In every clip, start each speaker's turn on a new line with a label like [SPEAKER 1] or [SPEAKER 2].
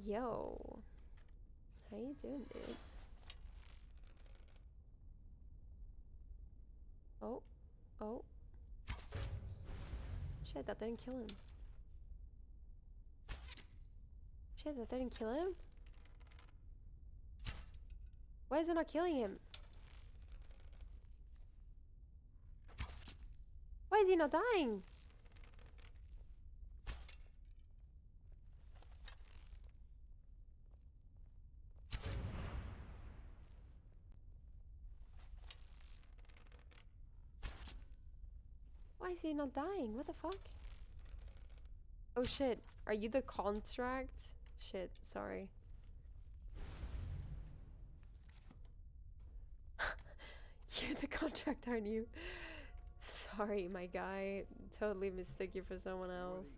[SPEAKER 1] Yo, how you doing, dude? Oh, oh. Shit, that didn't kill him. Shit, that didn't kill him? Why is it not killing him? Why is he not dying? Why is he not dying? What the fuck? Oh shit, are you the contract? Shit, sorry. You're the contract, aren't you? Sorry, my guy. Totally mistook you for someone else.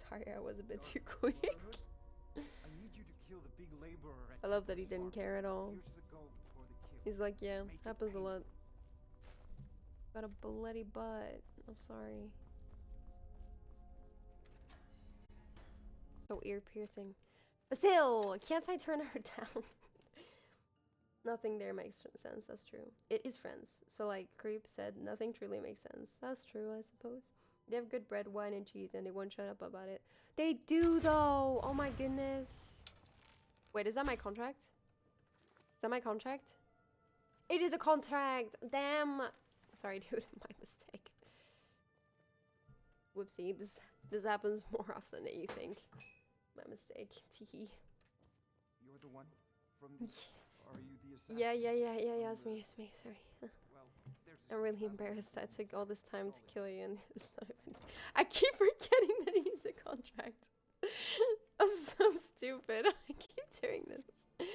[SPEAKER 1] Sorry, I was a bit too quick. I love that he didn't care at all. He's like, yeah, happens a lot. Got a bloody butt. I'm sorry. So ear piercing. But still, can't I turn her down? Nothing there makes sense. That's true. It is Friends. So like Creep said, nothing truly makes sense. That's true, I suppose. They have good bread, wine, and cheese, and they won't shut up about it. They do though. Oh my goodness. Wait, is that my contract? Is that my contract? It is a contract. Damn. Sorry, dude. My mistake. Whoopsie. This happens more often than you think. My mistake. Teehee.
[SPEAKER 2] You're the one from the... Are you the assassin?
[SPEAKER 1] Yeah, it's me, sorry.
[SPEAKER 2] Well,
[SPEAKER 1] I'm really embarrassed I took all this time to kill you and it's not even... I keep forgetting that he's a contract. I'm so stupid. I keep doing this.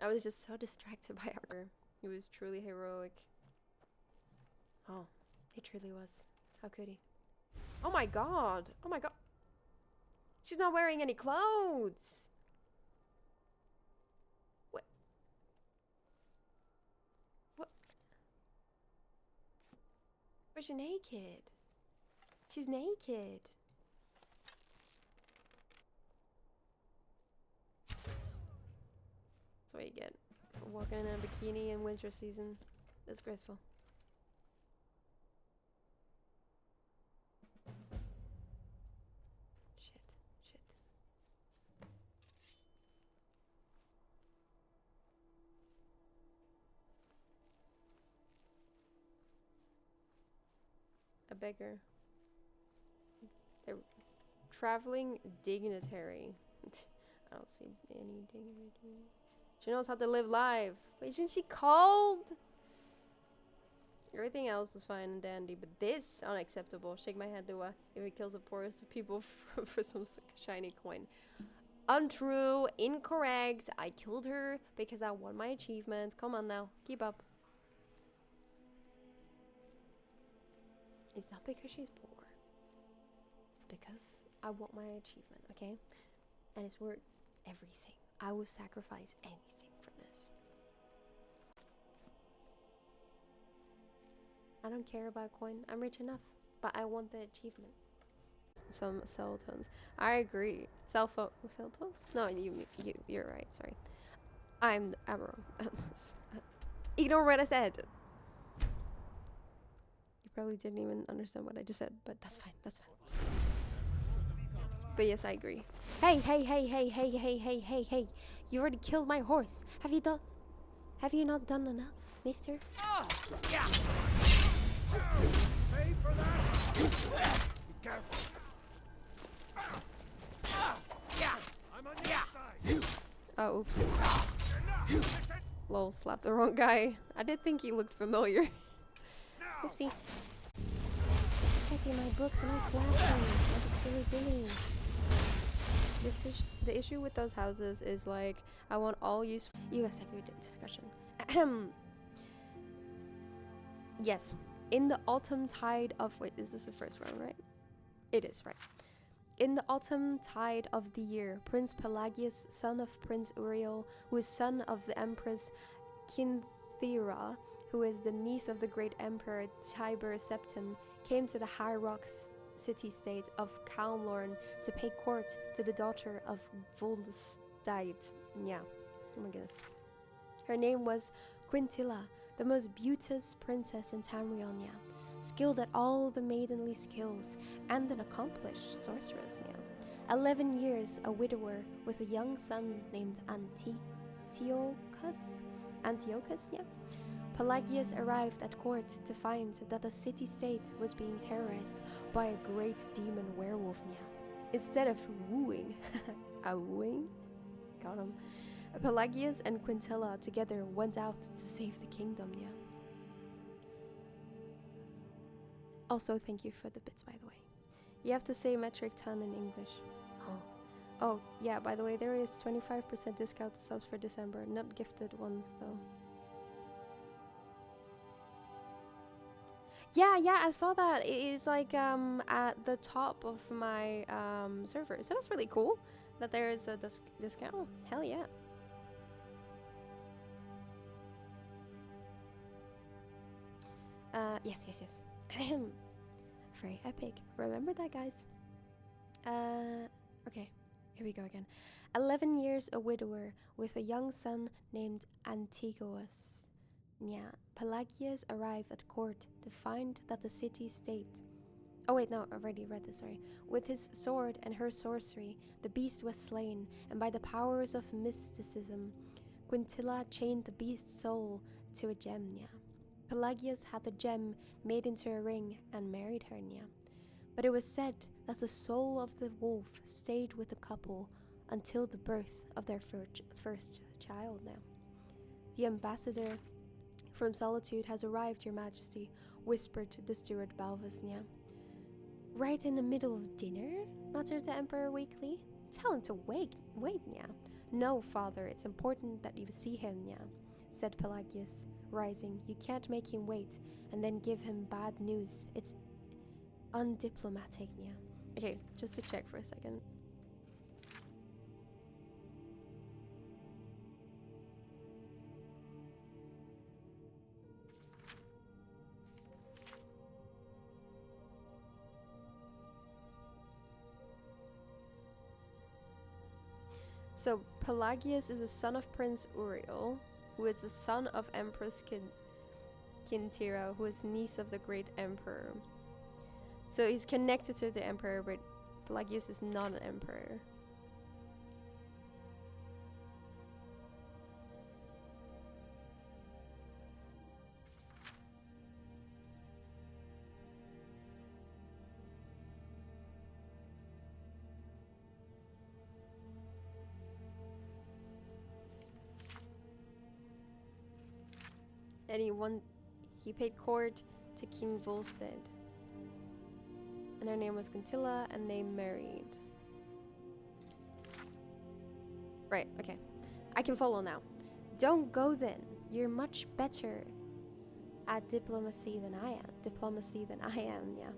[SPEAKER 1] I was just so distracted by her. He was truly heroic. Oh, he truly was. How could he? Oh my god! Oh my god! She's not wearing any clothes! What? What? Where's she naked? She's naked. That's what you get for walking in a bikini in winter season. Disgraceful. Shit. A beggar. They're traveling dignitary. I don't see any dignity. She knows how to live life. But isn't she cold? Everything else was fine and dandy, but this unacceptable. Shake my hand, Dua. If it kills the poorest of people for some shiny coin. Untrue, incorrect. I killed her because I won my achievement. Come on now, keep up. It's not because she's poor. It's because I want my achievement, okay? And it's worth everything. I will sacrifice anything for this. I don't care about coin. I'm rich enough, but I want the achievement. Some cell tones. I agree. Cell tones? No, you're right. Sorry. I'm wrong. Ignore what I said. You probably didn't even understand what I just said, but that's fine. That's fine. But yes, I agree. Hey. You already killed my horse. Have you not done enough, mister?
[SPEAKER 2] Yeah. Pay for that. Be careful. Yeah. I'm on your side.
[SPEAKER 1] Oh, oops. Lol, slapped the wrong guy. I did think he looked familiar. Oopsie. Taking my books and I slapped him like a silly Billy. The issue with those houses is like, I want all use. You guys have your discussion. Yes. In the autumn tide of... Wait, is this the first round, right? It is, right. In the autumn tide of the year, Prince Pelagius, son of Prince Uriel, who is son of the Empress Kinthera, who is the niece of the great emperor Tiber Septim, came to the high rock city-state of Kaunlorn to pay court to the daughter of Voldstad. Yeah. Oh my goodness. Her name was Quintilla, the most beauteous princess in Tamriel, yeah. Skilled at all the maidenly skills and an accomplished sorceress, yeah. 11 years a widower with a young son named Antiochus, yeah. Pelagius arrived at court to find that the city-state was being terrorized by a great demon werewolf, yeah. Instead of wooing, got him. Pelagius and Quintilla together went out to save the kingdom, yeah. Also, thank you for the bits, by the way. You have to say metric ton in English. Oh, yeah, by the way, there is 25% discount to subs for December. Not gifted ones, though. Yeah, I saw that. It is like at the top of my server. So that's really cool that there is a discount. Hell yeah. Yes. Very epic. Remember that, guys. Okay, here we go again. 11 years a widower with a young son named Antiochus. Yeah, Pelagius arrived at court to find that the city-state... Oh wait, no, I already read this, sorry. With his sword and her sorcery, the beast was slain, and by the powers of mysticism, Quintilla chained the beast's soul to a gem, yeah. Pelagius had the gem made into a ring and married her, yeah. But it was said that the soul of the wolf stayed with the couple until the birth of their first child, now. The ambassador from Solitude has arrived, Your Majesty, whispered the steward Balvasnia. Right in the middle of dinner? Muttered the Emperor weakly. Tell him to wait, Nya. No, father, it's important that you see him, Nya, said Pelagius, rising. You can't make him wait and then give him bad news. It's undiplomatic, Nya. Okay, just to check for a second. So, Pelagius is the son of Prince Uriel, who is the son of Empress Quintilla, who is niece of the great emperor. So he's connected to the emperor, but Pelagius is not an emperor. And he paid court to King Volstead. And her name was Quintilla, and they married. Right, okay. I can follow now. Don't go then. You're much better at diplomacy than I am, yeah.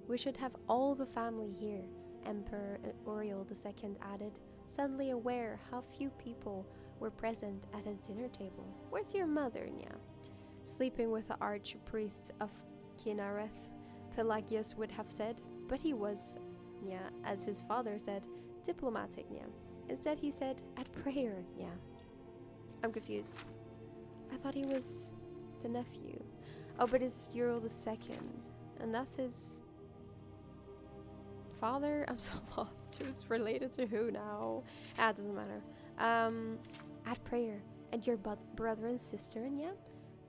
[SPEAKER 1] We should have all the family here, Emperor Uriel II added, suddenly aware how few people were present at his dinner table. Where's your mother, Nya? Sleeping with the archpriest of Kinareth, Pelagius would have said, but he was, yeah, as his father said, diplomatic, yeah. Instead he said, at prayer, yeah. I'm confused. I thought he was the nephew. Oh, but it's Uriel II, and that's his father? I'm so lost. Who's related to who now? It doesn't matter. At prayer, and your brother and sister, and yeah?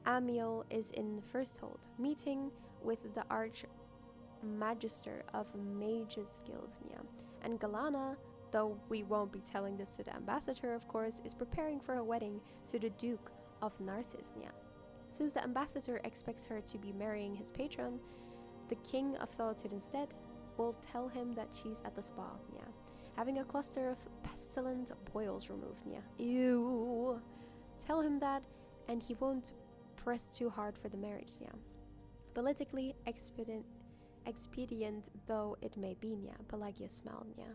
[SPEAKER 1] Amiel is in Firsthold, meeting with the Archmagister of Mages Guild, yeah. And Galana, though we won't be telling this to the ambassador, of course, is preparing for a wedding to the Duke of Narcissus, yeah. Since the ambassador expects her to be marrying his patron, the King of Solitude instead will tell him that she's at the spa, yeah. Having a cluster of pestilent boils removed, yeah. Ew. Tell him that, and he won't press too hard for the marriage, yeah. Politically expedient though it may be, yeah, Pelagius smiled, yeah.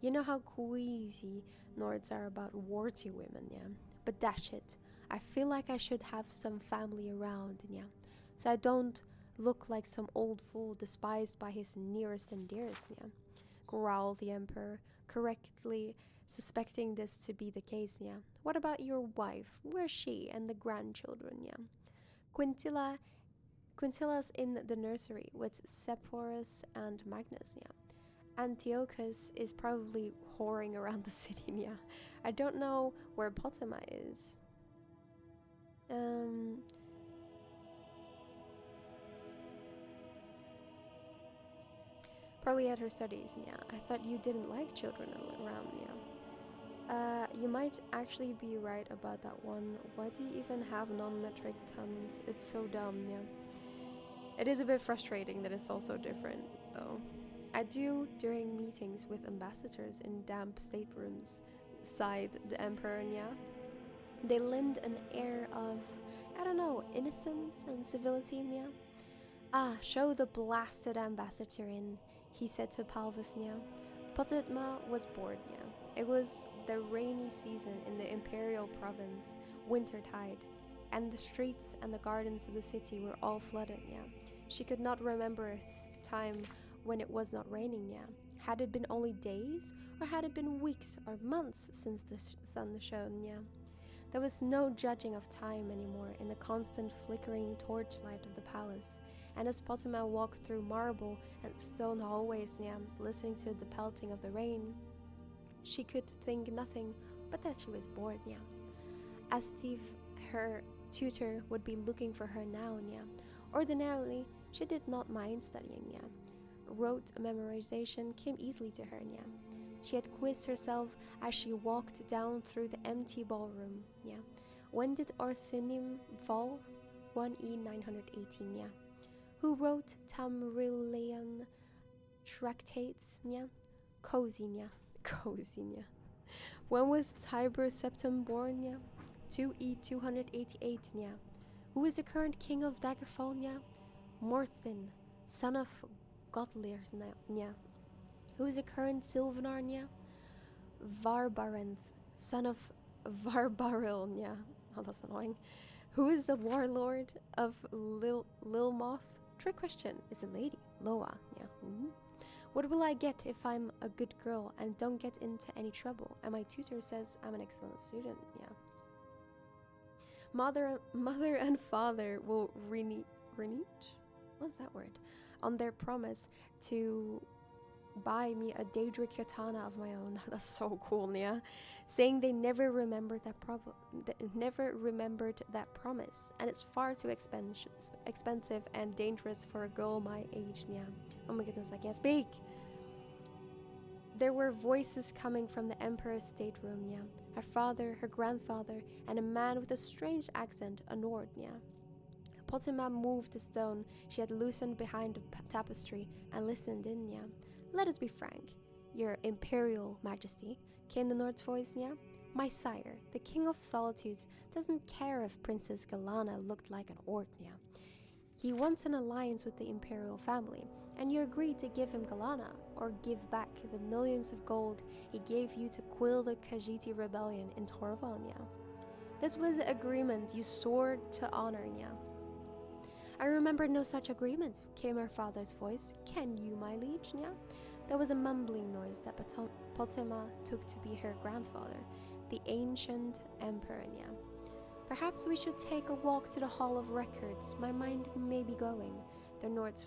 [SPEAKER 1] You know how queasy Nords are about warty women, yeah. But dash it, I feel like I should have some family around, yeah. So I don't look like some old fool despised by his nearest and dearest, yeah, growled the emperor, correctly suspecting this to be the case, yeah. What about your wife? Where's she and the grandchildren, yeah? Quintilla Quintilla's in the nursery with Sepphoris and Magnus, yeah. Antiochus is probably whoring around the city, yeah. I don't know where Potema is. Probably at her studies, yeah. I thought you didn't like children around, yeah. You might actually be right about that one. Why do you even have non-metric tons? It's so dumb, yeah. It is a bit frustrating that it's all so different, though. I do during meetings with ambassadors in damp staterooms, sighed the emperor, yeah. They lend an air of, I don't know, innocence and civility, yeah. Ah, show the blasted ambassador in, he said to Palvus, yeah. Potema was bored, yeah. It was the rainy season in the imperial province, wintertide, and the streets and the gardens of the city were all flooded, yeah. She could not remember a time when it was not raining, yeah. Had it been only days, or had it been weeks or months since the sun shone, yeah. There was no judging of time anymore in the constant flickering torchlight of the palace, and as Potema walked through marble and stone hallways, yeah, listening to the pelting of the rain, she could think nothing but that she was bored, yeah. As Steve, her tutor, would be looking for her now, yeah. Ordinarily, she did not mind studying, yeah. Rote memorization came easily to her, yeah. She had quizzed herself as she walked down through the empty ballroom, yeah. When did Orsinium fall? 1E 918, yeah. Who wrote Tamrillian tractates, yeah? Cosinia. Cosinia. When was Tiber Septim born, yeah? 2E 288, yeah. Who is the current king of Daggerfall, yeah? Morthin, son of Godlir, yeah. Who is the current Sylvanar, yeah? Varbarenth, son of Varbaril, yeah. Oh, that's annoying. Who is the warlord of Lilmoth? Trick question. It's a lady. Loa, yeah. What will I get if I'm a good girl and don't get into any trouble? And my tutor says I'm an excellent student, yeah. Mother and father will renege? What's that word? On their promise to buy me a Daedric katana of my own. That's so cool, yeah. Saying they never remembered that promise, and it's far too expensive and dangerous for a girl my age, yeah. Oh my goodness, I can't speak. There were voices coming from the emperor's stateroom, yeah. Her father, her grandfather, and a man with a strange accent, a Nord, yeah. Potema moved the stone she had loosened behind the tapestry and listened in, yeah. Let us be frank, your imperial majesty, came the Nord's voice, yeah. My sire, the king of solitude, doesn't care if Princess Galana looked like an Ort, yeah. He wants an alliance with the imperial family, and you agreed to give him Galana, or give back the millions of gold he gave you to quell the Khajiit rebellion in Torvania. This was the agreement you swore to honor, yeah. I remember no such agreement, came her father's voice. Can you, my liege, yeah? There was a mumbling noise that Potema took to be her grandfather, the ancient emperor, yeah. Perhaps we should take a walk to the Hall of Records. My mind may be going. The Nord's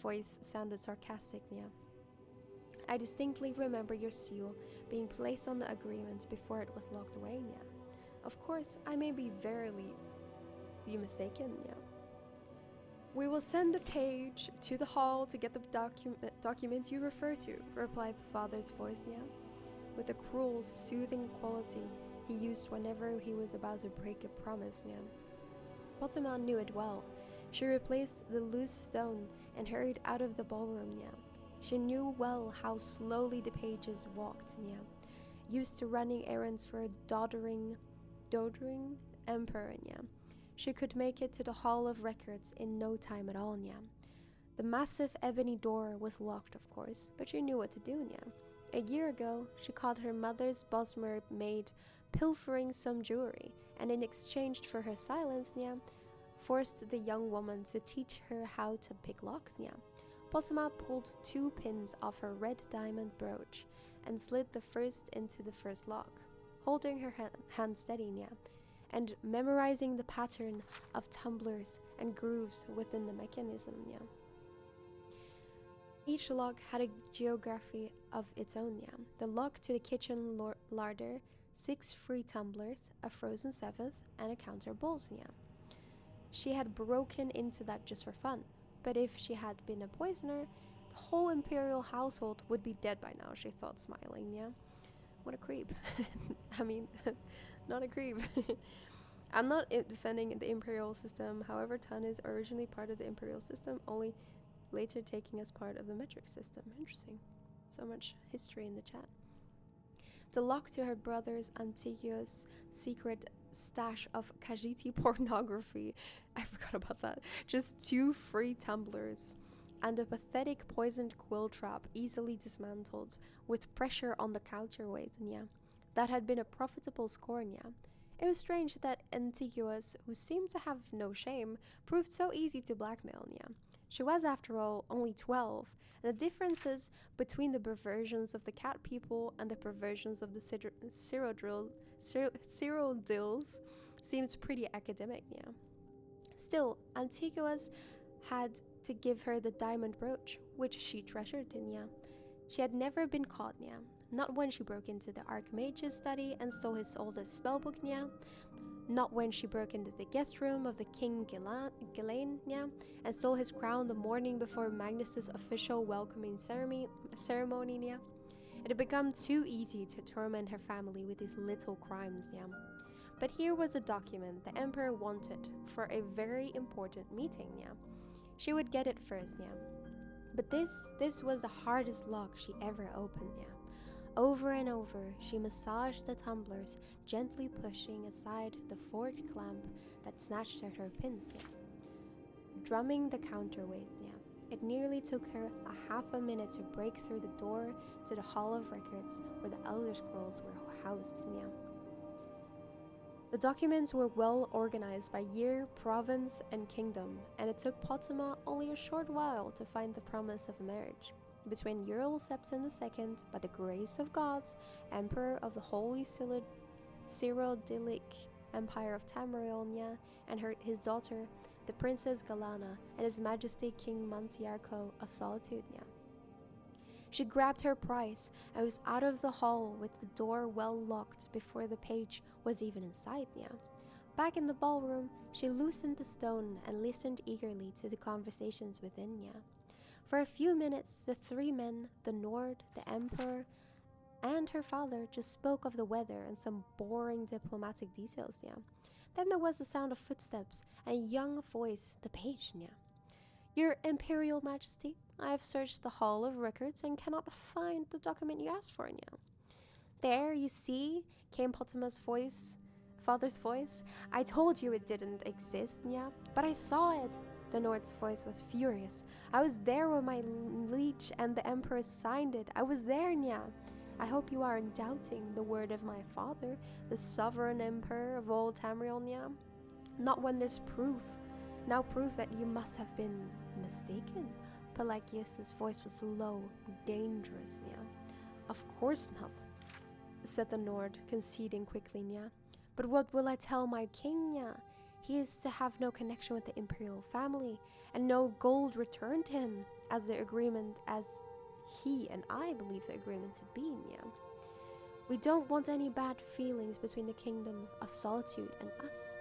[SPEAKER 1] voice sounded sarcastic, yeah. I distinctly remember your seal being placed on the agreement before it was locked away, yeah. Of course, I may be mistaken, yeah. We will send a page to the hall to get the document you refer to, replied the father's voice, yeah. With the cruel, soothing quality he used whenever he was about to break a promise, yeah. Potema knew it well. She replaced the loose stone and hurried out of the ballroom, yeah. She knew well how slowly the pages walked, yeah. Used to running errands for a doddering emperor, yeah. She could make it to the Hall of Records in no time at all, yeah. The massive ebony door was locked, of course, but she knew what to do, yeah. A year ago, she caught her mother's Bosmer maid pilfering some jewelry, and in exchange for her silence, yeah, forced the young woman to teach her how to pick locks, yeah. Potama pulled 2 pins off her red diamond brooch and slid the first into the first lock, holding her hand steady, yeah, and memorizing the pattern of tumblers and grooves within the mechanism, yeah. Each lock had a geography of its own, yeah. The lock to the kitchen larder, 6 free tumblers, a frozen 7th, and a counter bolt, yeah. She had broken into that just for fun, but if she had been a poisoner, the whole imperial household would be dead by now, she thought, smiling, yeah. What a creep. I mean, not a creep. I'm not defending the imperial system, however, Tan is originally part of the imperial system, only later taking as part of the metric system. Interesting. So much history in the chat. The lock to her brother's Antigua's secret stash of Khajiiti pornography. I forgot about that. Just 2 free tumblers and a pathetic poisoned quill trap easily dismantled with pressure on the counterweight, yeah. That had been a profitable score, yeah. It was strange that Antigua's, who seemed to have no shame, proved so easy to blackmail, yeah. She was, after all, only 12, and the differences between the perversions of the cat people and the perversions of the Cyrodiils seems pretty academic, yeah. Still, Antigua's had to give her the diamond brooch, which she treasured in, yeah. She had never been caught, yeah. Not when she broke into the Archmage's study and stole his oldest spellbook, yeah. Not when she broke into the guest room of the King Ghislaine, yeah, and stole his crown the morning before Magnus's official welcoming ceremony, yeah. It had become too easy to torment her family with these little crimes, yeah. But here was a document the Emperor wanted for a very important meeting, yeah. She would get it first, yeah. But this was the hardest lock she ever opened, yeah. Over and over, she massaged the tumblers, gently pushing aside the forked clamp that snatched at her pins, yeah. Drumming the counterweights, yeah. It nearly took her a half a minute to break through the door to the Hall of Records where the Elder Scrolls were housed, yeah. The documents were well organized by year, province, and kingdom, and it took Potama only a short while to find the promise of marriage between Ural Septim II, by the grace of gods, Emperor of the Holy Cyrodiilic Empire of Tamriel, and his daughter, the Princess Galana, and His Majesty King Mantiarco of Solitude. She grabbed her prize and was out of the hall with the door well locked before the page was even inside. Back in the ballroom, she loosened the stone and listened eagerly to the conversations within. For a few minutes, the 3 men, the Nord, the Emperor, and her father just spoke of the weather and some boring diplomatic details. Then there was the sound of footsteps and a young voice, the page. Your Imperial Majesty, I have searched the Hall of Records and cannot find the document you asked for. There, you see, came Potama's voice, father's voice. I told you it didn't exist, but I saw it. The Nord's voice was furious. I was there when my liege and the Emperor signed it. I was there, I hope you aren't doubting the word of my father, the sovereign Emperor of all Tamriel, Not when there's proof. Now proof that you must have been mistaken. Pelagius's voice was low, dangerous, Of course not, said the Nord, conceding quickly, But what will I tell my king, He is to have no connection with the imperial family, and no gold returned to him, as he and I believe the agreement to be, We don't want any bad feelings between the kingdom of Solitude and us,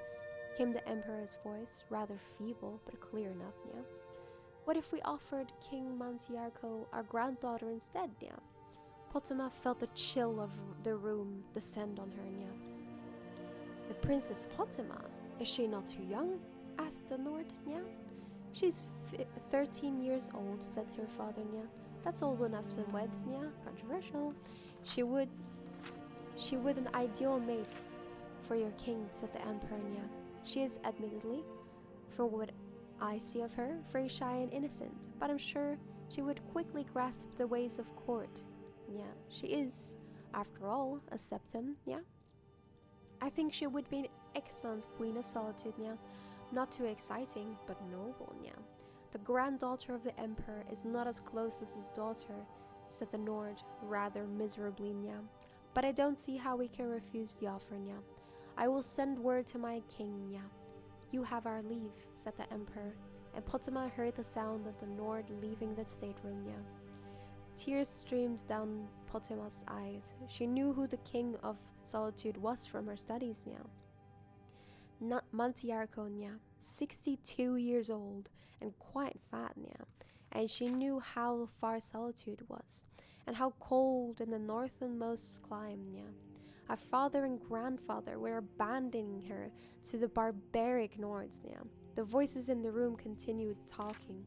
[SPEAKER 1] came the Emperor's voice, rather feeble but clear enough, What if we offered King Mantiarco our granddaughter instead, Potama felt the chill of the room descend on her, The Princess Potama, is she not too young? Asked the Nord, She's 13 years old, said her father, That's old enough to wed, Controversial. She would an ideal mate for your king, said the Emperor, She is admittedly, for what I see of her, very shy and innocent, but I'm sure she would quickly grasp the ways of court. She is, after all, a septim, I think she would be an excellent Queen of Solitude, Not too exciting, but noble, yeah. The granddaughter of the emperor is not as close as his daughter, said the Nord, rather miserably, yeah. But I don't see how we can refuse the offer, yeah. I will send word to my king, yeah. You have our leave, said the emperor, and Potema heard the sound of the Nord leaving the stateroom, yeah. Tears streamed down Potema's eyes. She knew who the king of solitude was from her studies, yeah. Mantiarco, yeah, 62 years old and quite fat, yeah. And she knew how far solitude was, and how cold in the northernmost clime, yeah. Her father and grandfather were abandoning her to the barbaric Nords, yeah. The voices in the room continued talking.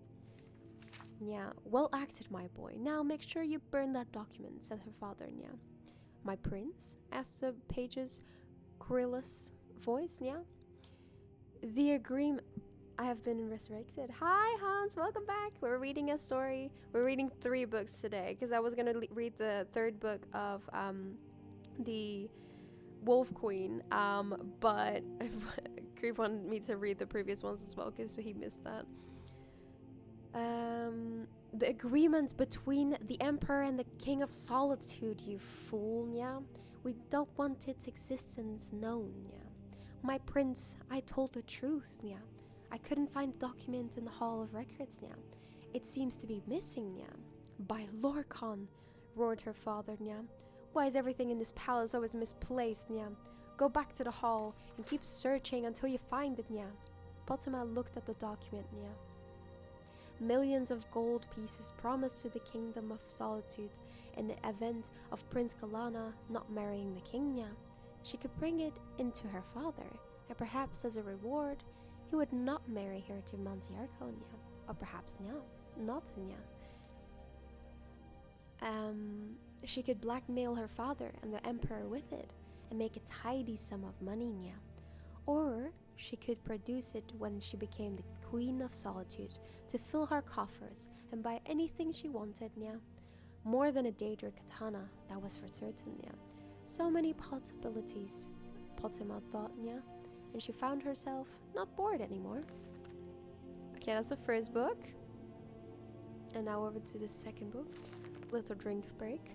[SPEAKER 1] Yeah, well acted, my boy. Now make sure you burn that document, said her father, yeah. My prince? Asked the page's querulous voice, yeah. The agreement. I have been resurrected. Hi, Hans. Welcome back. We're reading a story. We're reading 3 books today because I was gonna read the 3rd book of the Wolf Queen. But Creep wanted me to read the previous ones as well because he missed that. The agreement between the Emperor and the King of Solitude, you fool, yeah. We don't want its existence known, yeah. My prince, I told the truth, yeah. I couldn't find the document in the Hall of Records, yeah. It seems to be missing, yeah. By Lorcan, roared her father, yeah. Why is everything in this palace always misplaced, yeah? Go back to the hall and keep searching until you find it, yeah. Potema looked at the document, yeah. Millions of gold pieces promised to the Kingdom of Solitude in the event of Prince Galana not marrying the king, yeah. She could bring it into her father, and perhaps as a reward, he would not marry her to Mantiarco, yeah. Or perhaps not, yeah. She could blackmail her father and the emperor with it, and make a tidy sum of money, yeah. Or she could produce it when she became the Queen of Solitude to fill her coffers and buy anything she wanted, yeah. More than a Daedra katana, that was for certain, yeah. So many possibilities, Potema thought, yeah. And she found herself not bored anymore. Okay, that's the first book. And now over to the second book. Little drink break.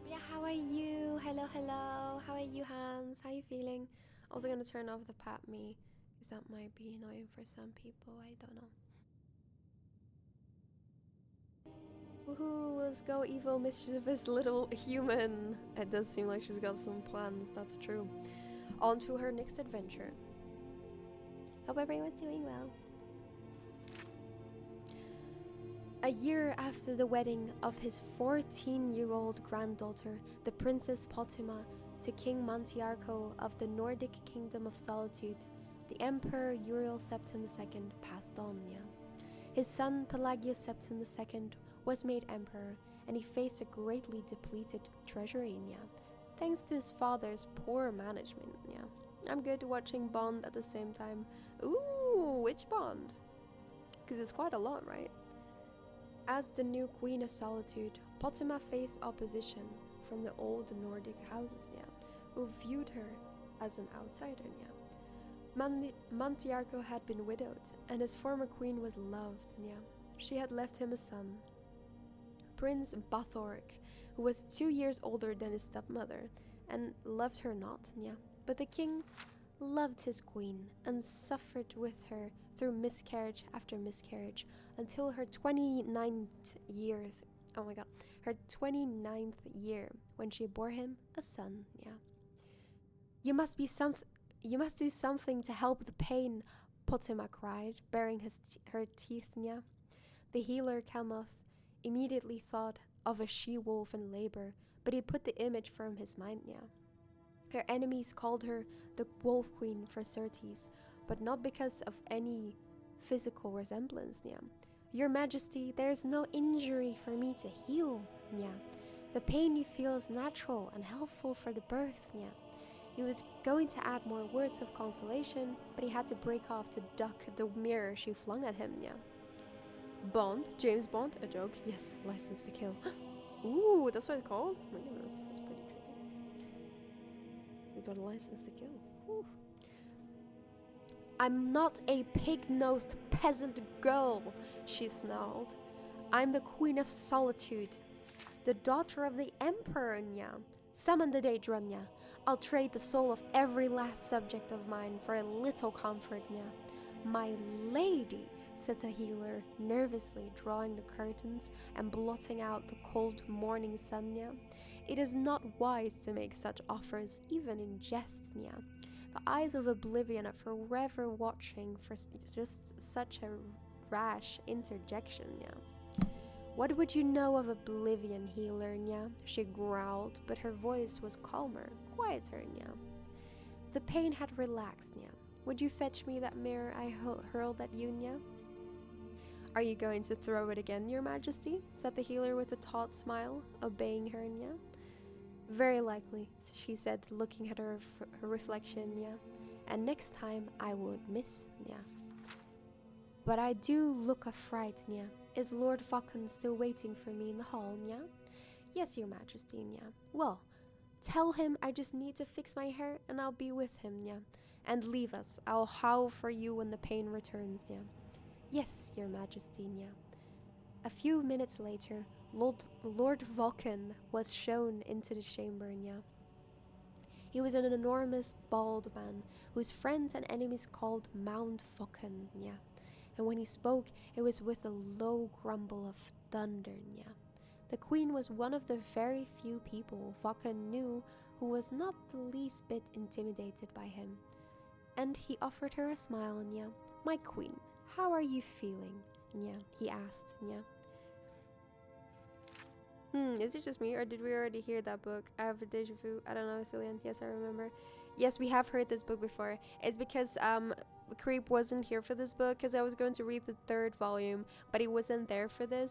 [SPEAKER 1] Yeah, how are you? Hello, hello. How are you, Hans? How are you feeling? Also gonna turn off the pat me, because that might be annoying for some people. I don't know. Woohoo, let's go, evil, mischievous little human. It does seem like she's got some plans, that's true. On to her next adventure. Hope everyone's doing well. A year after the wedding of his 14-year-old granddaughter, the Princess Potema, to King Mantiarco of the Nordic Kingdom of Solitude, the Emperor Uriel Septim II passed on, yeah. His son Pelagius Septim II was made emperor, and he faced a greatly depleted treasury, yeah, thanks to his father's poor management, yeah. I'm good watching Bond at the same time. Ooh, which Bond? Because it's quite a lot, right? As the new Queen of Solitude, Potema faced opposition from the old Nordic houses, yeah, who viewed her as an outsider, yeah. Mantiarco had been widowed, and his former queen was loved, yeah. She had left him a son, Prince Bathoric, who was 2 years older than his stepmother, and loved her not, yeah. But the king loved his queen and suffered with her through miscarriage after miscarriage until her 29th year when she bore him a son, yeah. You must do something to help the pain, Potema cried, baring her teeth, yeah. The healer Kalmoth immediately thought of a she-wolf in labor, but he put the image from his mind, yeah. Her enemies called her the Wolf Queen for certes, but not because of any physical resemblance, yeah. Your Majesty, there is no injury for me to heal, yeah. The pain you feel is natural and helpful for the birth, yeah. He was going to add more words of consolation, but he had to break off to duck the mirror she flung at him, yeah. Bond, James Bond, a joke. Yes, License to Kill. Ooh, that's what it's called? Oh my goodness, that's pretty trippy. We got a License to Kill. Whew. I'm not a pig-nosed peasant girl, she snarled. I'm the Queen of Solitude, the daughter of the Emperor, Nya. Summon the Daedra, Nya. I'll trade the soul of every last subject of mine for a little comfort, Nya. My lady, said the healer, nervously drawing the curtains and blotting out the cold morning sun, Nya. It is not wise to make such offers, even in jest, Nya. The eyes of oblivion are forever watching for just such a rash interjection, Nya. What would you know of oblivion, healer, Nya? She growled, but her voice was calmer, quieter, Nya. The pain had relaxed, Nya. Would you fetch me that mirror I hurled at you, Nya? Are you going to throw it again, your majesty? Said the healer with a taut smile, obeying her, Nya. Very likely, she said, looking at her reflection, Nya. And next time I won't miss, Nya. But I do look a fright, Nya. Is Lord Vulcan still waiting for me in the hall, Nya? Yes, your majesty, Nya. Well, tell him I just need to fix my hair and I'll be with him, Nya. And leave us. I'll howl for you when the pain returns, Nya. Yes, your majesty, Nya. A few minutes later, Lord Vulcan was shown into the chamber, Nya. He was an enormous bald man whose friends and enemies called Mount Vulcan, Nya. And when he spoke, it was with a low grumble of thunder, Nya. The queen was one of the very few people Vulcan knew who was not the least bit intimidated by him. And he offered her a smile, Nya. My queen, how are you feeling, Nya? He asked, Nya. Is it just me, or did we already hear that book? I have a deja vu. I don't know, Cillian. Yes, I remember. Yes, we have heard this book before. It's because Creep wasn't here for this book, because I was going to read the 3rd volume, but he wasn't there for that.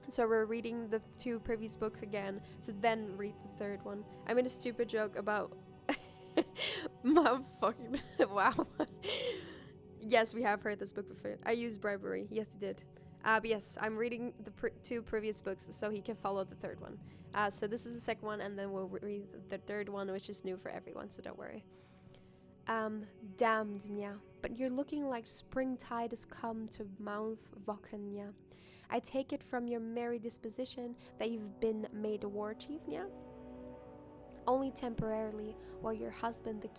[SPEAKER 1] So we're reading the 2 previous books again, to then read the 3rd one. I made a stupid joke about my fucking wow. Yes, we have heard this book before. I used bribery. Yes, I did. But yes, I'm reading the 2 previous books so he can follow the 3rd one. So this is the 2nd one, and then we'll read the 3rd one, which is new for everyone, so don't worry. Damned, Nya. But you're looking like springtide has come to Mount Vulcan, Nya. I take it from your merry disposition that you've been made a war chief, Nya? Only temporarily, while your husband, the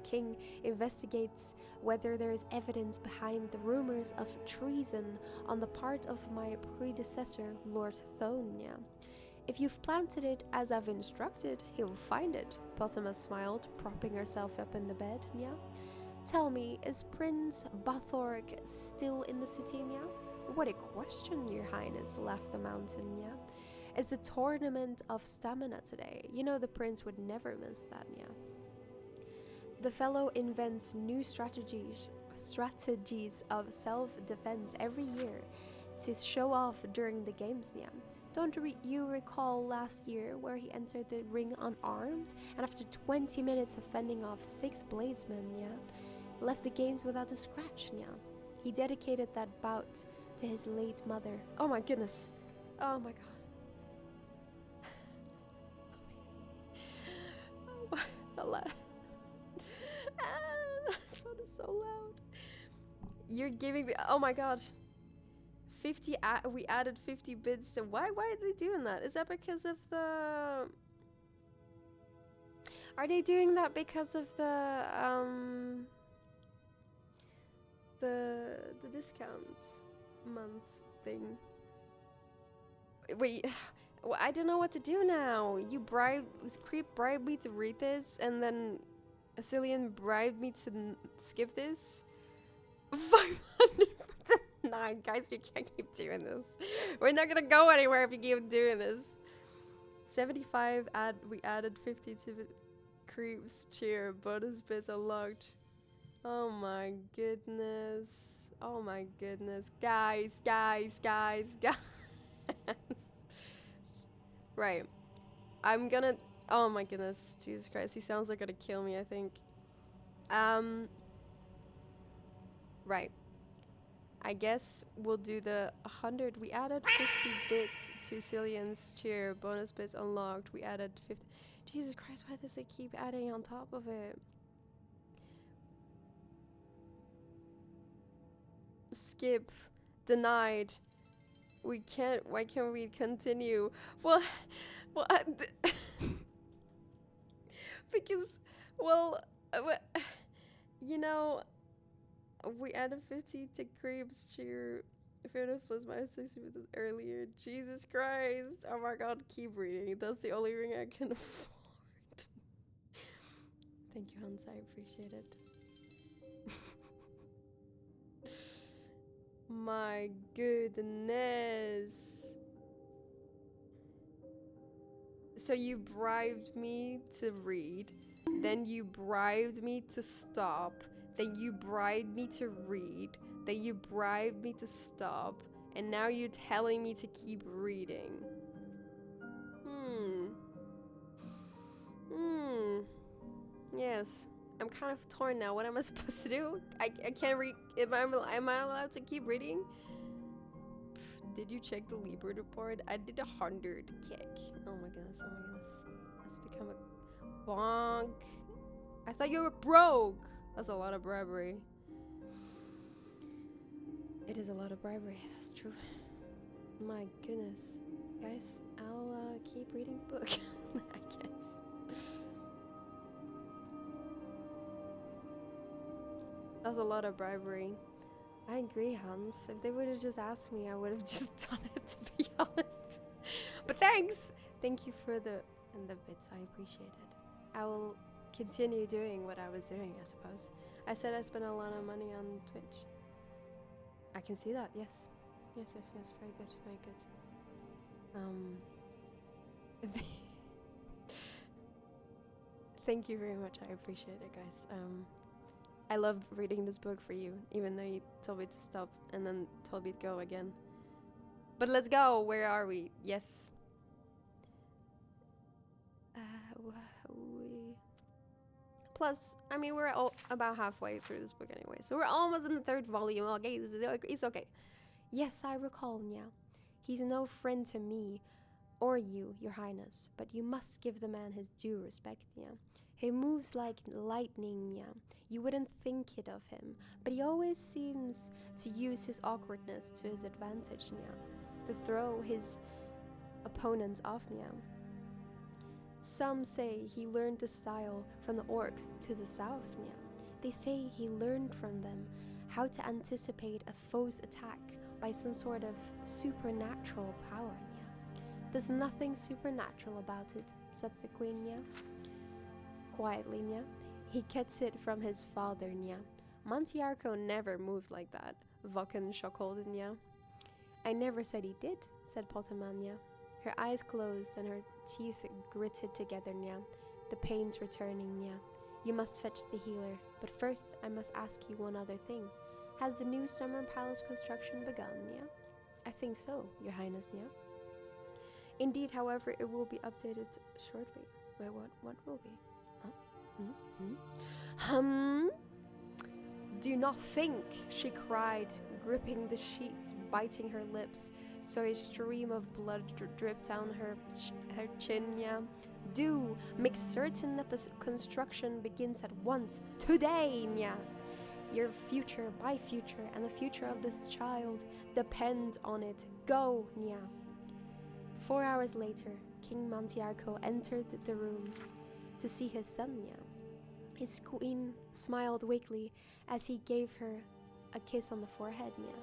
[SPEAKER 1] king, investigates whether there is evidence behind the rumors of treason on the part of my predecessor, Lord Thonia. If you've planted it as I've instructed, he'll find it, Potema smiled, propping herself up in the bed, Nya. Tell me, is Prince Bathork still in the city, Nya? What a question, your highness, laughed the mountain, Nya. Is the tournament of stamina today? You know the prince would never miss that, Nya. The fellow invents new strategies of self-defense every year to show off during the games, Nya. Don't you recall last year where he entered the ring unarmed and after 20 minutes of fending off 6 bladesmen, Nya, left the games without a scratch, Nya. He dedicated that bout to his late mother. Oh my goodness. Oh my god. That sounded so loud. You're giving me, oh my god, 50 we added 50 bits to why are they doing that? Is that because of the are they doing that because of the discount month thing? Wait, well, I don't know what to do now. You Creep bribed me to read this, and then Cillian bribed me to skip this. 509, guys, you can't keep doing this. We're not gonna go anywhere if you keep doing this. 75 we added 50 to Creep's cheer. Bonus bits unlocked. Oh my goodness. Oh my goodness. Guys. Right. I'm gonna... Oh my goodness. Jesus Christ. He sounds like gonna kill me, I think. Right. I guess we'll do the 100. We added 50 bits to Cillian's cheer. Bonus bits unlocked. We added 50. Jesus Christ, why does it keep adding on top of it? Skip. Denied. We can't. Why can't we continue? Well, because, well, you know, we added 50 to Creep's cheer. Fairness plus minus 60 minutes earlier. Jesus Christ. Oh my god, keep reading. That's the only ring I can afford. Thank you, Hans. I appreciate it. My goodness. So you bribed me to read, then you bribed me to stop, then you bribed me to read, then you bribed me to stop, and now you're telling me to keep reading. Yes. I'm kind of torn now. What am I supposed to do? I can't read. Am I allowed to keep reading? Did you check the Libra report? I did 100 kick. Oh my goodness, oh my goodness. Let's become a bonk. I thought you were broke. That's a lot of bribery. It is a lot of bribery, that's true. My goodness. Guys, I'll keep reading the book, I guess. That's a lot of bribery. I agree, Hans. If they would have just asked me, I would have just done it, to be honest. But thanks! Thank you for the bits. I appreciate it. I will continue doing what I was doing, I suppose. I said I spent a lot of money on Twitch. I can see that, yes. Yes. Very good, very good. Thank you very much. I appreciate it, guys. I love reading this book for you, even though you told me to stop and then told me to go again. But let's go. Where are we? Yes. Plus, I mean, we're all about halfway through this book anyway, so we're almost in the 3rd volume. Okay, it's okay. Yes, I recall, Nya. He's no friend to me or you, Your Highness, but you must give the man his due respect, Nya. He moves like lightning, Nya. You wouldn't think it of him, but he always seems to use his awkwardness to his advantage, Nya. To throw his opponents off, Nya. Some say he learned the style from the orcs to the south, Nya. They say he learned from them how to anticipate a foe's attack by some sort of supernatural power, Nya. There's nothing supernatural about it, said the queen, Nya. Quietly, Nya. He gets it from his father, Nya. Mantiarco never moved like that, Vulcan chuckled, Nya. I never said he did, said Potamania. Her eyes closed and her teeth gritted together, Nya. The pain's returning, Nya. You must fetch the healer, but first I must ask you one other thing. Has the new summer palace construction begun, Nya? I think so, Your Highness, Nya. Indeed, however, it will be updated shortly. Wait, what will be? Do not think, she cried, gripping the sheets, biting her lips, so a stream of blood dripped down her chin, Nya. Do make certain that the construction begins at once, today, Nya. Your future, my future, and the future of this child depend on it. Go, Nya. 4 hours later, King Mantiarco entered the room to see his son, Nya. His queen smiled weakly as he gave her a kiss on the forehead, Nya.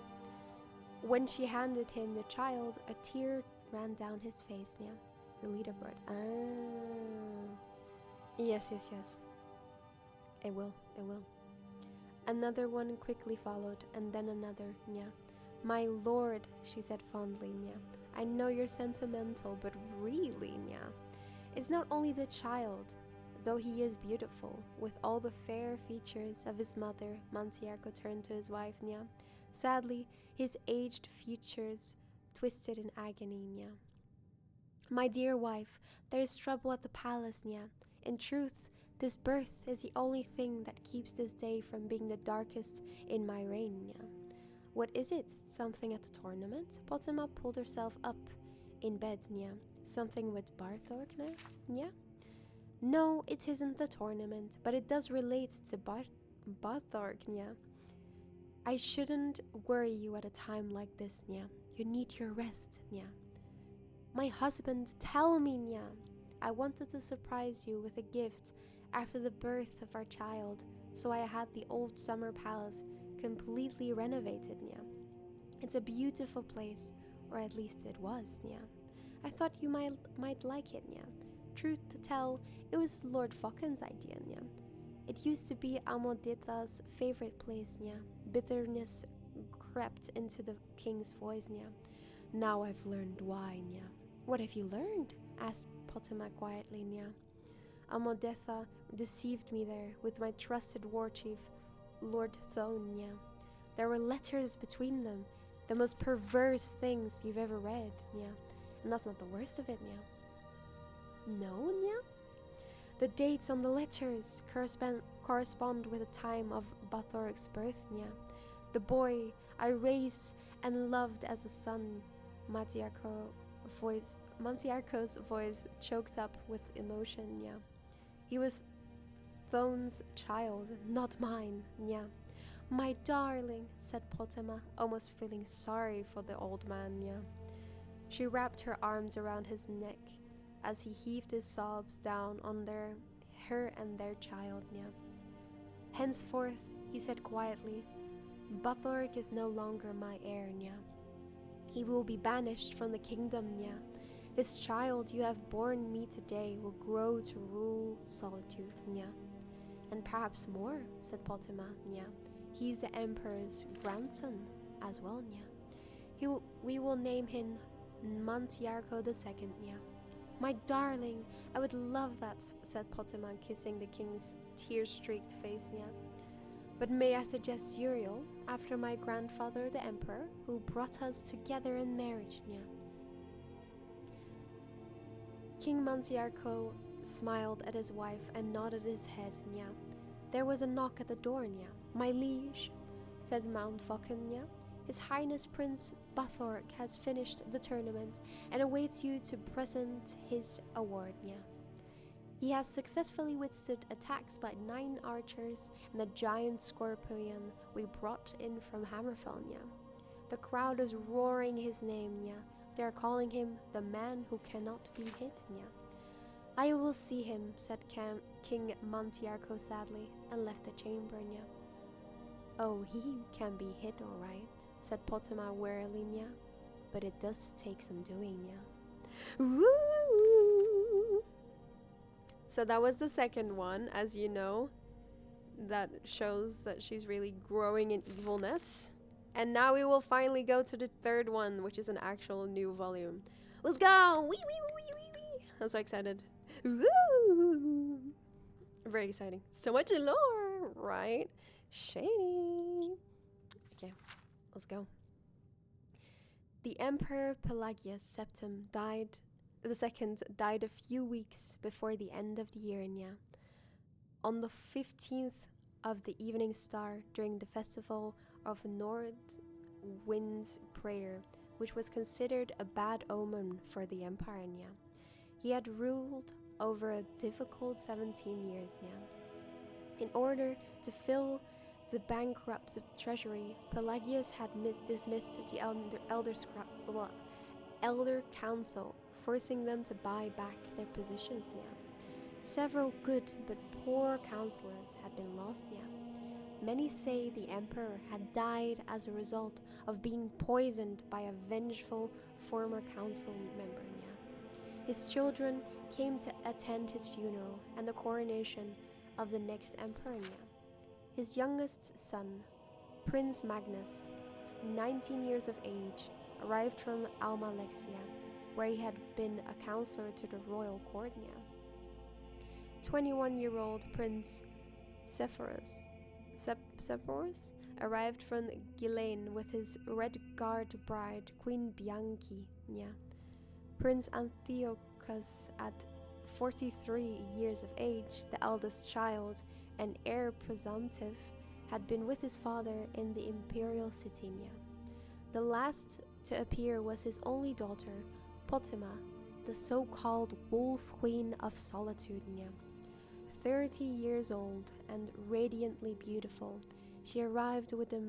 [SPEAKER 1] When she handed him the child, a tear ran down his face, Nya. The leaderboard. Yes. It will. Another one quickly followed, and then another, Nya. My lord, she said fondly, Nya. I know you're sentimental, but really, Nya. It's not only the child, though he is beautiful, with all the fair features of his mother. Mantiarco turned to his wife, Nya. Sadly, his aged features twisted in agony, Nya. My dear wife, there is trouble at the palace, Nya. In truth, this birth is the only thing that keeps this day from being the darkest in my reign, Nya. What is it? Something at the tournament? Potema pulled herself up in bed, Nya. Something with Barthorg now? Nya? No, it isn't the tournament, but it does relate to Barthorg, Nya. I shouldn't worry you at a time like this, Nya. You need your rest, Nya. My husband, tell me, Nya. I wanted to surprise you with a gift after the birth of our child, so I had the old summer palace completely renovated, Nya. It's a beautiful place, or at least it was, Nya. I thought you might like it, Nya. Truth to tell, it was Lord Focken's idea, Nya. It used to be Amoditha's favorite place, Nya. Bitterness crept into the king's voice, Nya. Now I've learned why, Nya. What have you learned? Asked Potema quietly, Nya. Amoditha deceived me there with my trusted war chief, Lord Thone, Nya. There were letters between them, the most perverse things you've ever read, Nya. And that's not the worst of it, Nya. No, Nya? The dates on the letters correspond with the time of Bathoric's birth, Nya. The boy I raised and loved as a son, Mantiarco's voice choked up with emotion, Nya. He was Thone's child, not mine, Nya. My darling, said Potema, almost feeling sorry for the old man, Nya. She wrapped her arms around his neck as he heaved his sobs down on her and their child, Nya. Henceforth, he said quietly, Bathoric is no longer my heir, Nya. He will be banished from the kingdom, Nya. This child you have borne me today will grow to rule Solitude, Nya. And perhaps more, said Potema, Nya. He's the Emperor's grandson as well, Nya. We will name him Mantiarco II, Nya. My darling, I would love that, said Potema, kissing the king's tear-streaked face, Nya. But may I suggest Uriel, after my grandfather the Emperor, who brought us together in marriage, Nya. King Mantiarco smiled at his wife and nodded his head, Nya. There was a knock at the door, Nya. My liege, said Mount Focken, Nya. His Highness Prince Bathoric has finished the tournament and awaits you to present his award, Nya. He has successfully withstood attacks by 9 archers and a giant scorpion we brought in from Hammerfell, Nya. The crowd is roaring his name, Nya. They are calling him the man who cannot be hit, Nya. I will see him, said King Mantiarco sadly, and left the chamber, Nya. Oh, he can be hit all right, said Potema wearily, Nya. But it does take some doing, Nya. Woo! So that was the second one, as you know. That shows that she's really growing in evilness. And now we will finally go to the third one, which is an actual new volume. Let's go! Wee, wee, wee, wee, wee. I'm so excited. Woo! Very exciting. So much lore, right? Shady. Okay, let's go. The Emperor Pelagius Septim died a few weeks before the end of the year, Nya. On the 15th of the evening star during the festival of Nord Wind's Prayer, which was considered a bad omen for the Empire, Nya. He had ruled over a difficult 17 years, Nya. In order to fill the bankrupt treasury, Pelagius had dismissed the elder council, forcing them to buy back their positions, Nya. Several good but poor councillors had been lost, Nya. Many say the emperor had died as a result of being poisoned by a vengeful former council member, Nya. His children came to attend his funeral and the coronation of the next emperor, Nya. His youngest son, Prince Magnus, 19 years of age, arrived from Almalexia, where he had been a counselor to the royal court, Nya. 21-year-old Prince Sepphoris arrived from Ghislaine with his Red Guard bride, Queen Bianchi, Nya. Prince Antiochus, at 43 years of age, the eldest child and heir presumptive, had been with his father in the imperial city, Nya. The last to appear was his only daughter, Potima, the so-called Wolf Queen of Solitude. 30 years old and radiantly beautiful, she arrived with a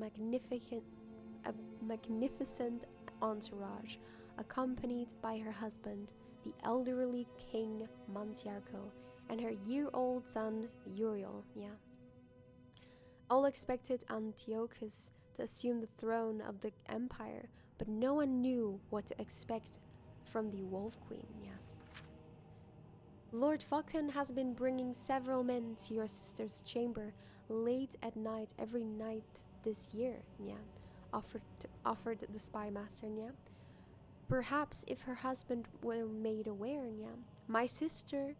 [SPEAKER 1] magnificent entourage, accompanied by her husband, the elderly King Mantiarco, and her year-old son Uriel. All expected Antiochus to assume the throne of the empire, but no one knew what to expect from the Wolf Queen. Lord Vulcan has been bringing several men to your sister's chamber late at night every night this year, offered the spy master. Perhaps if her husband were made aware. My sister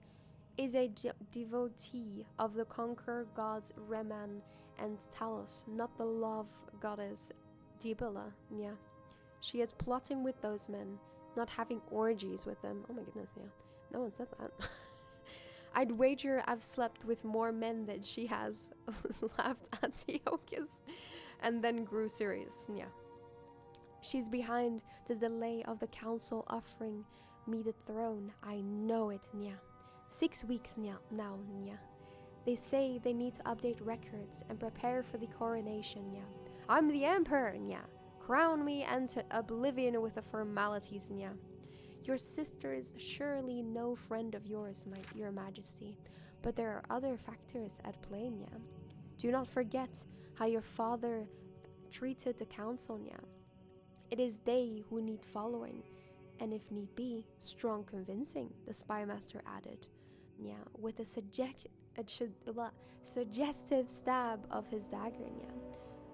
[SPEAKER 1] is a devotee of the conqueror gods Reman and Talos, not the love goddess Gibela. She is plotting with those men, not having orgies with them. Oh my goodness, no one said that. I'd wager I've slept with more men than she has, laughed Antiochus, and then grew serious. She's behind the delay of the council offering me the throne. I know it. 6 weeks now. They say they need to update records and prepare for the coronation. I'm the emperor. Crown me and to oblivion with the formalities. Your sister is surely no friend of yours, your majesty, but there are other factors at play. Do not forget how your father treated the council. It is they who need following, and if need be, strong convincing, the spy master added, with a suggestive stab of his dagger.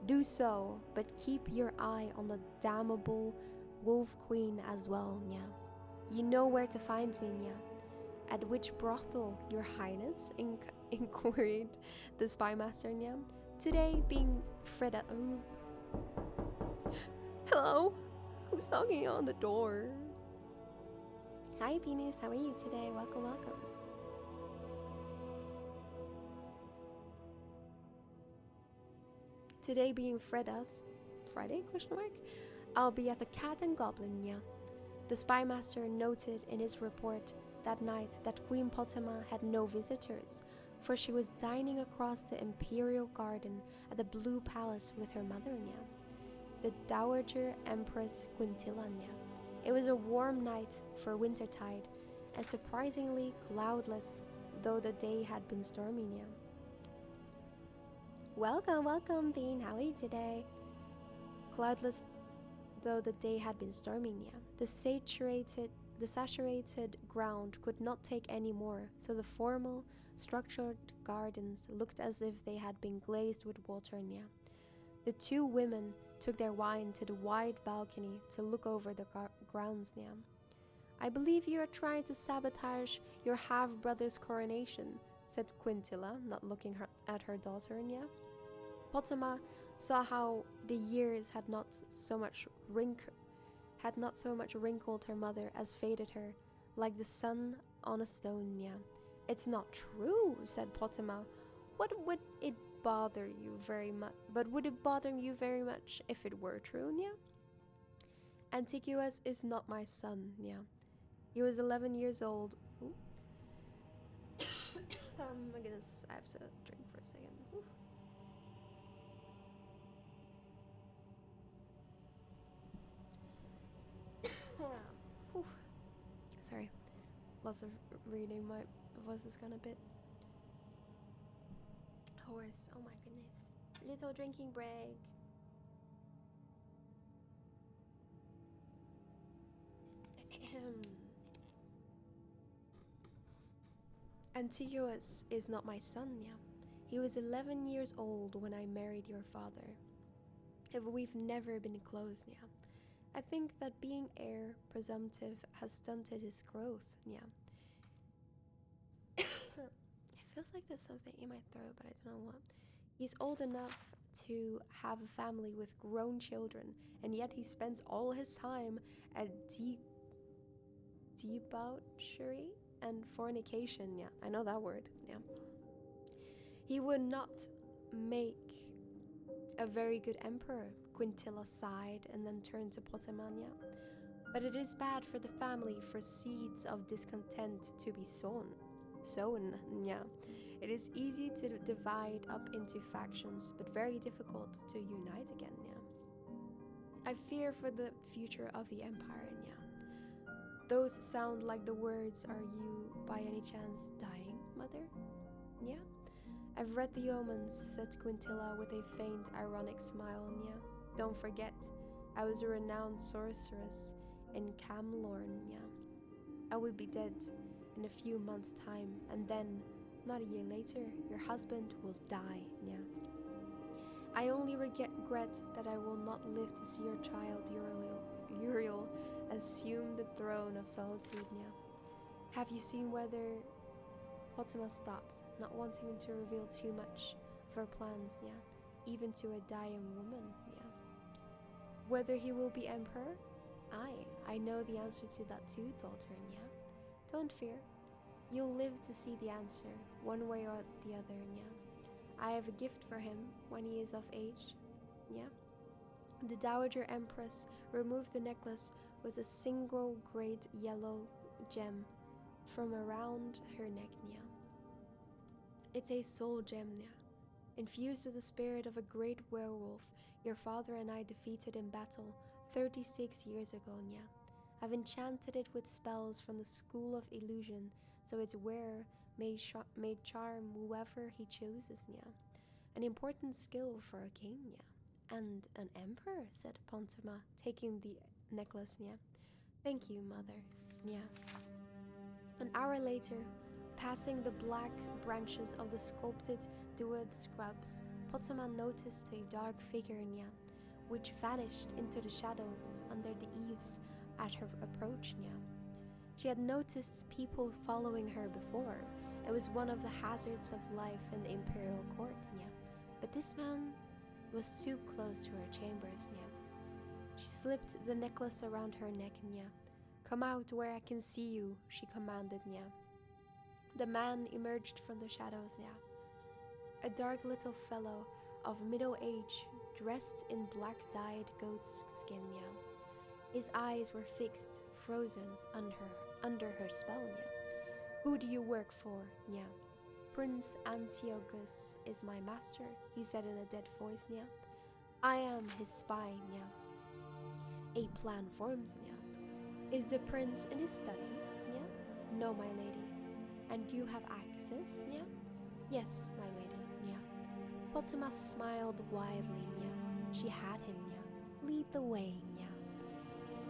[SPEAKER 1] Do so, but keep your eye on the damnable Wolf Queen as well. You know where to find me. At which brothel, your highness? Inquired the spy master. Today being Freda. Hello? Who's knocking on the door? Hi, Penis. How are you today? Welcome. Today being Freda's Friday? ? I'll be at the Cat and Goblin. The spy master noted in his report that night that Queen Potima had no visitors, for she was dining across the imperial garden at the Blue Palace with her mother. The Dowager Empress Quintilla. It was a warm night for wintertide, and surprisingly cloudless, though the day had been stormy. Welcome, Bean. How are you today? Cloudless, though the day had been stormy. The saturated ground could not take any more, so the formal, structured gardens looked as if they had been glazed with water. The two women took their wine to the wide balcony to look over the grounds. I believe you are trying to sabotage your half-brother's coronation, said Quintilla, not looking at her daughter. Potima saw how the years had not so much wrinkled her mother as faded her, like the sun on a stone. It's not true, said Potima. Would it bother you very much if it were true? Antiochus is not my son. He was 11 years old. My goodness, I have to drink for a second. Sorry, lots of reading. My voice is gone a bit hoarse. Oh my goodness. Little drinking break. Antiochus is not my son. He was 11 years old when I married your father. We've never been close. I think that being heir presumptive has stunted his growth. It feels like there's something in my throat, but I don't know what. He's old enough to have a family with grown children, and yet he spends all his time at debauchery and fornication. I know that word. He would not make a very good emperor, Quintilla sighed and then turned to Potamania. But it is bad for the family for seeds of discontent to be sown. Yeah. It is easy to divide up into factions, but very difficult to unite again, yeah. I fear for the future of the empire, yeah. Those sound like the words, are you by any chance dying, mother? Yeah. I've read the omens, said Quintilla with a faint ironic smile, yeah. Don't forget, I was a renowned sorceress in Camlorn, yeah. I will be dead in a few months' time, and then, not a year later, your husband will die, yeah. I only regret that I will not live to see your child Uriel assume the throne of solitude, yeah. Have you seen whether Potima stopped, not wanting to reveal too much of her plans, yeah, even to a dying woman, yeah. Whether he will be emperor? I know the answer to that too, daughter, yeah. Don't fear. You'll live to see the answer, one way or the other, yeah. I have a gift for him when he is of age, yeah. The Dowager Empress removed the necklace with a single great yellow gem from around her neck, yeah. It's a soul gem, yeah. Infused with the spirit of a great werewolf your father and I defeated in battle 36 years ago, yeah. I've enchanted it with spells from the School of Illusion, so its wearer may charm whoever he chooses, yeah. An important skill for a king, yeah. And an emperor, said Pontema, taking the necklace, yeah. Thank you, mother, yeah. An hour later, passing the black branches of the sculpted Duad scrubs, Pontema noticed a dark figure, yeah, which vanished into the shadows under the eaves at her approach, yeah. She had noticed people following her before. It was one of the hazards of life in the imperial court, yeah. But this man was too close to her chambers, yeah. She slipped the necklace around her neck, yeah. Come out where I can see you, she commanded, yeah. The man emerged from the shadows, yeah. A dark little fellow of middle age, dressed in black dyed goat's skin, yeah. His eyes were fixed, frozen under her spell, yeah. Who do you work for, yeah? Prince Antiochus is my master, he said in a dead voice, yeah. I am his spy, yeah. A plan formed, yeah. Is the prince in his study, yeah? No, my lady. And you have access, yeah? Yes, my lady, yeah. Potima smiled widely, yeah. She had him, yeah. Lead the way, yeah.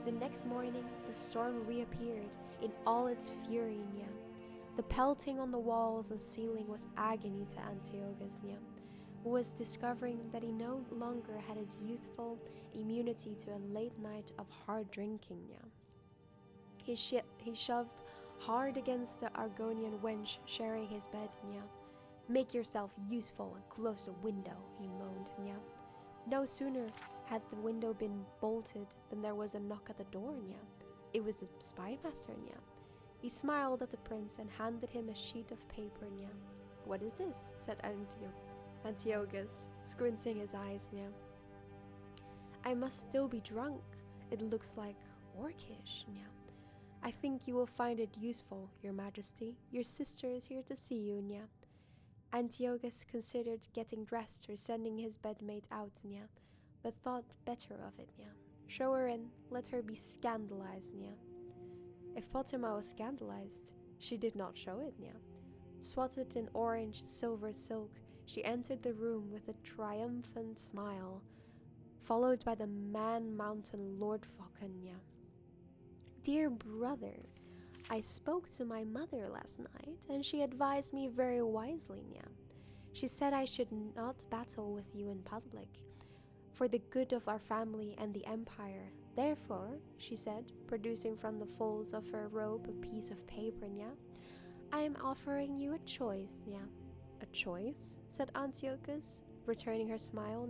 [SPEAKER 1] The next morning, the storm reappeared in all its fury, yeah. The pelting on the walls and ceiling was agony to Antiochus, yeah, who was discovering that he no longer had his youthful immunity to a late night of hard drinking, yeah. He shoved hard against the Argonian wench sharing his bed, yeah. Make yourself useful and close the window, he moaned, yeah. No sooner had the window been bolted than there was a knock at the door, yeah. It was the spymaster, yeah. He smiled at the prince and handed him a sheet of paper, yeah. What is this? Said Antiochus, squinting his eyes, yeah. I must still be drunk. It looks like orcish, yeah. I think you will find it useful, your majesty. Your sister is here to see you, yeah. Antiochus considered getting dressed or sending his bedmate out, yeah, but thought better of it, yeah. Show her in, let her be scandalized, yeah. If Potima was scandalized, she did not show it, yeah. Swathed in orange silver silk, she entered the room with a triumphant smile, followed by the man-mountain Lord Falcon, Dear brother, I spoke to my mother last night, and she advised me very wisely, She said I should not battle with you in public, for the good of our family and the empire. Therefore, she said, producing from the folds of her robe a piece of paper, I am offering you a choice, A choice? Said Antiochus, returning her smile,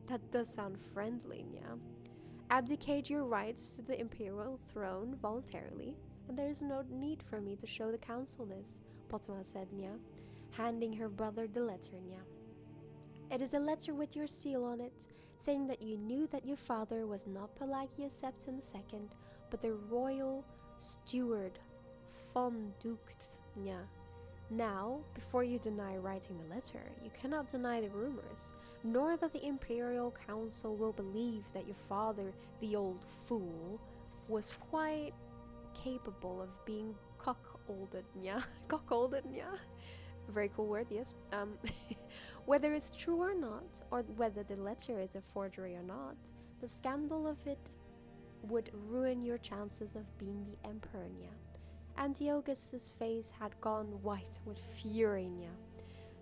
[SPEAKER 1] That does sound friendly, Abdicate your rights to the imperial throne voluntarily, and there is no need for me to show the council this, Potima said, handing her brother the letter, It is a letter with your seal on it, saying that you knew that your father was not Pelagius Septon II, but the royal steward von Duktnya. Now, before you deny writing the letter, you cannot deny the rumors, nor that the Imperial Council will believe that your father, the old fool, was quite capable of being cuckolded, yeah? Cuckolded, yeah? Very cool word, yes. Whether it's true or not, or whether the letter is a forgery or not, the scandal of it would ruin your chances of being the emperor, yeah? Antiochus's face had gone white with fury, yeah.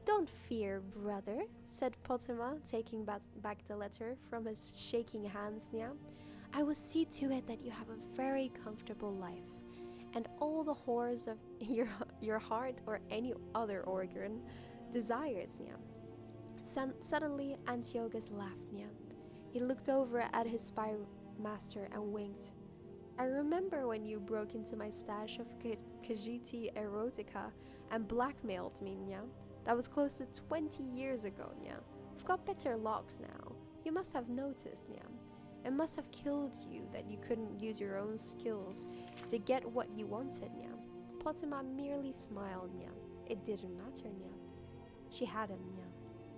[SPEAKER 1] Don't fear, brother, said Potema, taking back the letter from his shaking hands, yeah. I will see to it that you have a very comfortable life, and all the horrors of your heart or any other organ desires, yeah. Suddenly, Antiochus laughed, yeah. He looked over at his spy master and winked. I remember when you broke into my stash of Khajiiti erotica and blackmailed me, yeah? That was close to 20 years ago, yeah? We've got better locks now. You must have noticed, yeah? It must have killed you that you couldn't use your own skills to get what you wanted, yeah? Potema merely smiled, yeah? It didn't matter, yeah? She had him, yeah?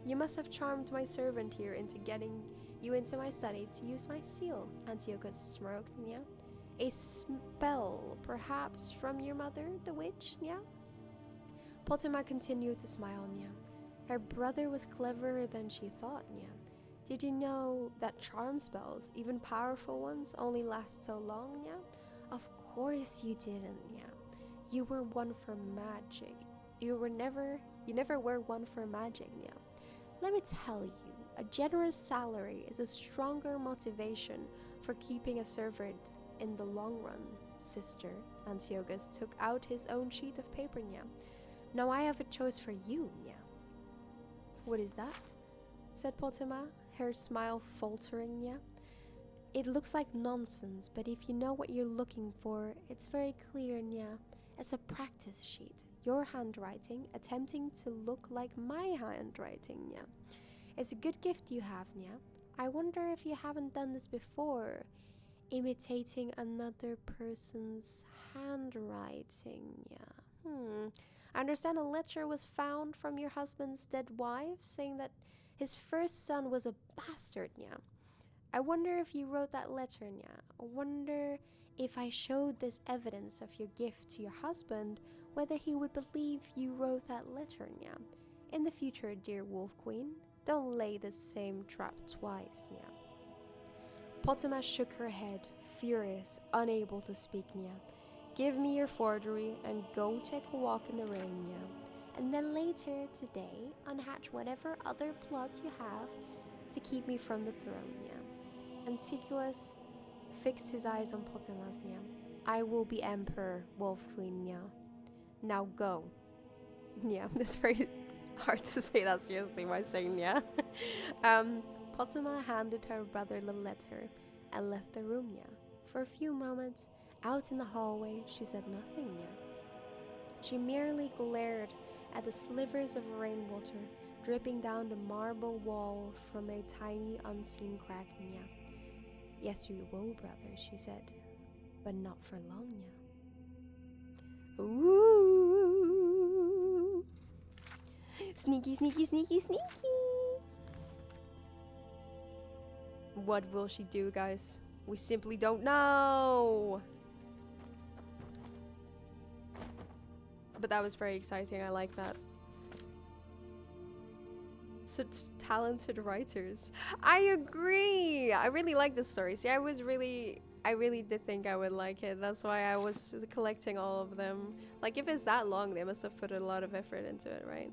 [SPEAKER 1] You must have charmed my servant here into getting you into my study to use my seal, Antiochus smirked, yeah? A spell, perhaps, from your mother, the witch, yeah? Potema continued to smile, yeah. Her brother was cleverer than she thought, yeah. Did you know that charm spells, even powerful ones, only last so long, yeah? Of course you didn't, yeah. You were one for magic. You never were one for magic, yeah. Let me tell you, a generous salary is a stronger motivation for keeping a servant in the long run, sister. Antiochus took out his own sheet of paper, yeah. Now I have a choice for you, yeah. What is that? Said Potema, her smile faltering, yeah. It looks like nonsense, but if you know what you're looking for, it's very clear, yeah. It's a practice sheet. Your handwriting, attempting to look like my handwriting, yeah. It's a good gift you have, yeah. I wonder if you haven't done this before. Imitating another person's handwriting, yeah. I understand a letter was found from your husband's dead wife saying that his first son was a bastard, yeah. I wonder if you wrote that letter, yeah. I wonder if I showed this evidence of your gift to your husband, whether he would believe you wrote that letter, yeah. In the future, dear Wolf Queen, don't lay the same trap twice, yeah. Potema shook her head, furious, unable to speak, yeah. Give me your forgery and go take a walk in the rain, yeah. And then later today, unhatch whatever other plots you have to keep me from the throne, yeah. Antiochus fixed his eyes on Potema's, yeah. I will be emperor, Wolf Queen, yeah. Now go. Yeah, it's very hard to say that seriously by saying yeah. Potema handed her brother the letter and left the room, yeah. For a few moments, out in the hallway, she said nothing, yeah. She merely glared at the slivers of rainwater dripping down the marble wall from a tiny unseen crack, yeah. Yes, you will, brother, she said, but not for long, yeah. Ooh. Sneaky, sneaky, sneaky, sneaky. What will she do, guys? We simply don't know. But that was very exciting. I like that. Such talented writers. I agree. I really like this story. See, I really did think I would like it. That's why I was collecting all of them. Like, if it's that long, they must have put a lot of effort into it, right?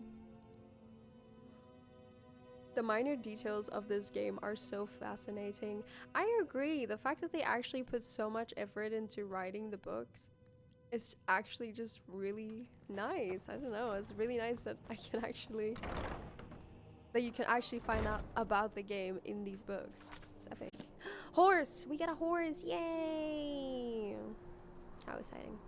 [SPEAKER 1] The minor details of this game are so fascinating. I agree. The fact that they actually put so much effort into writing the books is actually just really nice. I don't know. It's really nice that you can actually find out about the game in these books. It's epic. Horse! We got a horse! Yay! How exciting.